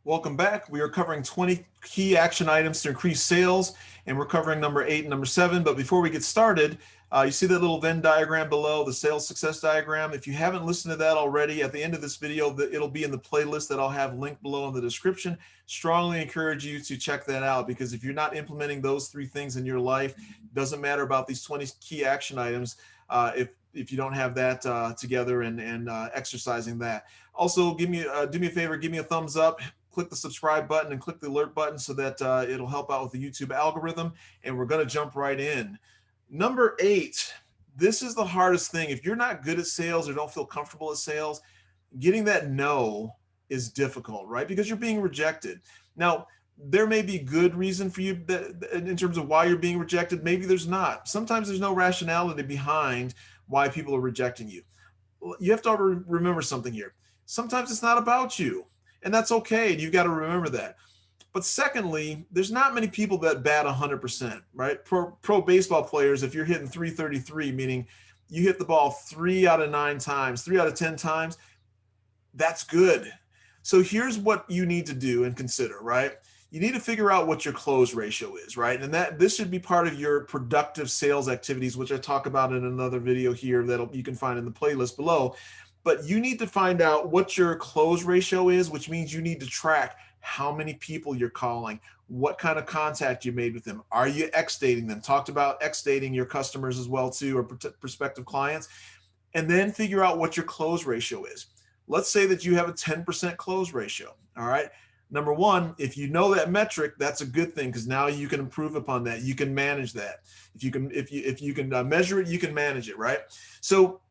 Welcome back. We are covering 20 key action items to increase sales, and we're covering number 8 and number 7. But before we get started, you see that little Venn diagram below, the sales success diagram. If you haven't listened to that already, at the end of this video, it'll be in the playlist that I'll have linked below in the description. Strongly encourage you to check that out, because if you're not implementing those 3 things in your life, it doesn't matter about these 20 key action items if you don't have that together and exercising that. Also, do me a favor, give me a thumbs up. Click the subscribe button and click the alert button so that it'll help out with the YouTube algorithm. And we're going to jump right in. Number 8, this is the hardest thing. If you're not good at sales or don't feel comfortable at sales, getting that no is difficult, right? Because you're being rejected. Now, there may be good reason for you in terms of why you're being rejected. Maybe there's not. Sometimes there's no rationality behind why people are rejecting you. You have to remember something here. Sometimes it's not about you. And that's okay. And you've got to remember that. But secondly, there's not many people that bat 100%, right? Pro baseball players, if you're hitting 333, meaning you hit the ball 3 out of 9 times, 3 out of 10 times, that's good. So here's what you need to do and consider, right? You need to figure out what your close ratio is, right? And this should be part of your productive sales activities, which I talk about in another video here that you can find in the playlist below. But you need to find out what your close ratio is, which means you need to track how many people you're calling, what kind of contact you made with them. Are you X-dating them? Talked about X-dating your customers as well too, or prospective clients. And then figure out what your close ratio is. Let's say that you have a 10% close ratio, all right? Number one, if you know that metric, that's a good thing, because now you can improve upon that. You can manage that. If you can measure it, you can manage it, right? So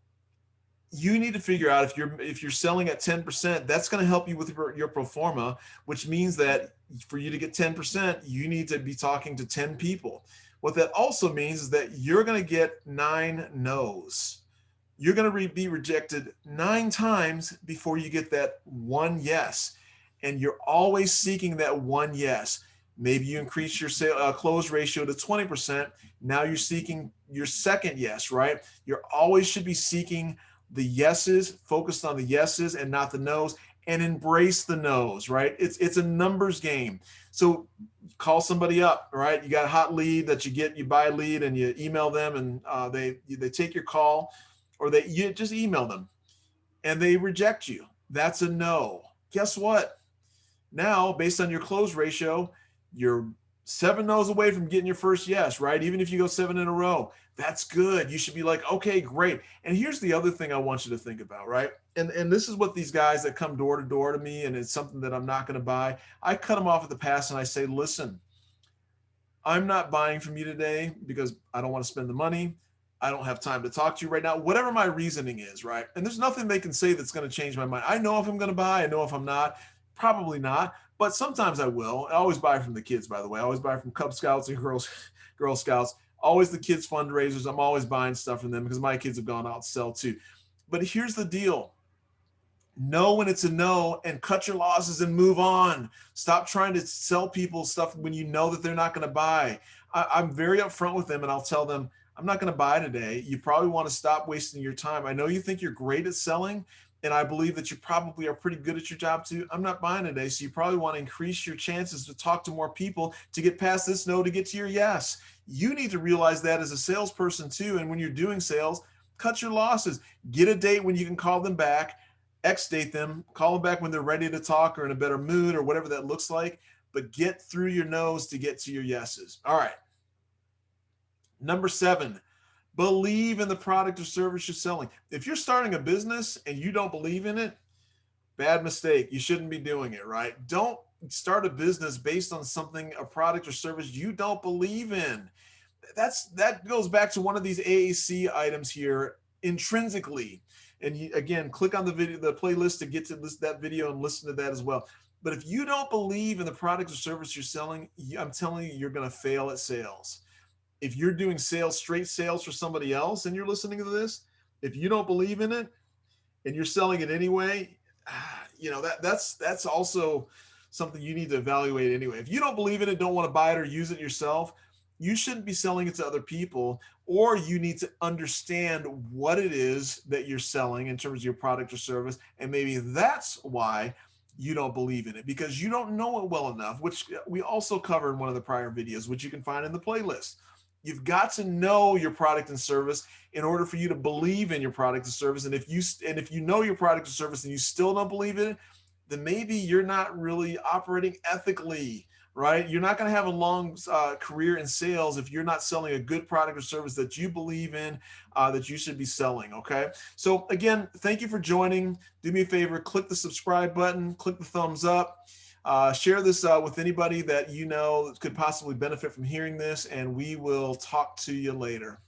you need to figure out if you're selling at 10%, that's going to help you with your pro forma, which means that for you to get 10%, you need to be talking to 10 people. What that also means is that you're going to get 9 no's. You're going to be rejected 9 times before you get that one yes. And you're always seeking that one yes. Maybe you increase your close ratio to 20%. Now you're seeking your second yes, right? You always should be seeking the yeses, focused on the yeses and not the no's, and embrace the no's, right? It's a numbers game. So call somebody up, right? You got a hot lead that you buy a lead and you email them, and they take your call, or you just email them and they reject you. That's a no. Guess what? Now, based on your close ratio, you're 7 no's away from getting your first yes, right? Even if you go 7 in a row, that's good. You should be like, okay, great. And here's the other thing I want you to think about, right? And this is what these guys that come door to door to me, and it's something that I'm not going to buy, I cut them off at the pass and I say, listen, I'm not buying from you today because I don't want to spend the money. I don't have time to talk to you right now, whatever my reasoning is, right? And there's nothing they can say that's going to change my mind. I know if I'm going to buy, I know if I'm not, probably not, but sometimes I will. I always buy from the kids, by the way. I always buy from Cub Scouts and Girl Scouts, always the kids fundraisers. I'm always buying stuff from them because my kids have gone out to sell too. But here's the deal. Know when it's a no and cut your losses and move on. Stop trying to sell people stuff when you know that they're not going to buy. I'm very upfront with them, and I'll tell them, I'm not going to buy today. You probably want to stop wasting your time. I know you think you're great at selling, and I believe that you probably are pretty good at your job too. I'm not buying today. So you probably want to increase your chances to talk to more people to get past this no to get to your yes. You need to realize that as a salesperson too. And when you're doing sales, cut your losses. Get a date when you can call them back, X-date them, call them back when they're ready to talk or in a better mood or whatever that looks like. But get through your no's to get to your yeses. All right. Number 7. Believe in the product or service you're selling. If you're starting a business and you don't believe in it, bad mistake. You shouldn't be doing it, right? Don't start a business based on something, a product or service you don't believe in. That goes back to one of these AAC items here, intrinsically. And again, click on the playlist to get to that video and listen to that as well. But if you don't believe in the product or service you're selling, I'm telling you, you're going to fail at sales. If you're doing straight sales for somebody else and you're listening to this, if you don't believe in it and you're selling it anyway, that's also something you need to evaluate anyway. If you don't believe in it, don't want to buy it or use it yourself, you shouldn't be selling it to other people, or you need to understand what it is that you're selling in terms of your product or service. And maybe that's why you don't believe in it because you don't know it well enough, which we also covered in one of the prior videos, which you can find in the playlist. You've got to know your product and service in order for you to believe in your product and service. And if you know your product or service and you still don't believe in it, then maybe you're not really operating ethically, right? You're not going to have a long career in sales if you're not selling a good product or service that you believe in, that you should be selling. Okay. So again, thank you for joining. Do me a favor, click the subscribe button, click the thumbs up. Share this with anybody that you know could possibly benefit from hearing this, and we will talk to you later.